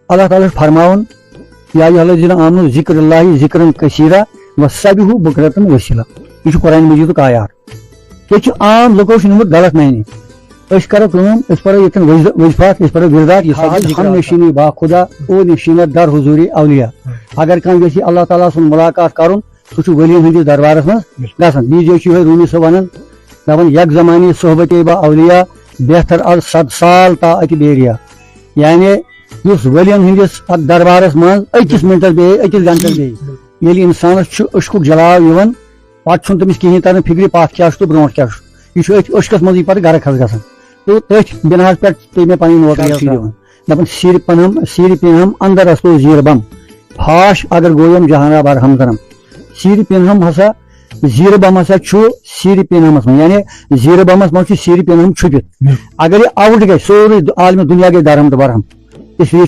अल्लाह ताला फरमावन या अय्युहल्लज़ीना आमनू ज़िक्रुल्लाहि ज़िक्रन कसीरा वस्सबिहू बुक्रतन वसीला। यह कुरान मजीद आयात। ये आम लोगों निमुत गलत मायने। करो पढ़ो ये वजफात पढ़ो विरदात हम नशीनी बा खुदा ओ नशीनत दर हुजूरी अवलिया। अगर कह अल्लाह ताला सुन मुलाकात कर सह वली हंदिस दरबारस मज गसान। बीजे रूमी सह वन दपान यक जमानी सोहबत बा अवलिया बेहतर अज 100 साल ता अत बेरिया। यानी उस वलियन हंदिस दरबारस मज अकिस मिनटस बे अकिस घंटस बे ये इंसानस अशकुक जलाव यवन पे तमिस कहें तरन फिक्र पत क्या तो ब्रो क्या यह अशकस मज पे गर खस ग तो तथ बिनास पे पे मे पी नौकरी दपान सिर पिनहम अंदर असलो जीर बम फाश अगर गोयम जहानाबार हमदरम सिर पिनहम हसा जीर बम हसा सिर पिनहमस में यानी जीर बमस मज सिर पिनहम छुपित अगर यह आउट गई सोरे आलम दुनिया गई दरहम तो बरहम इसलिए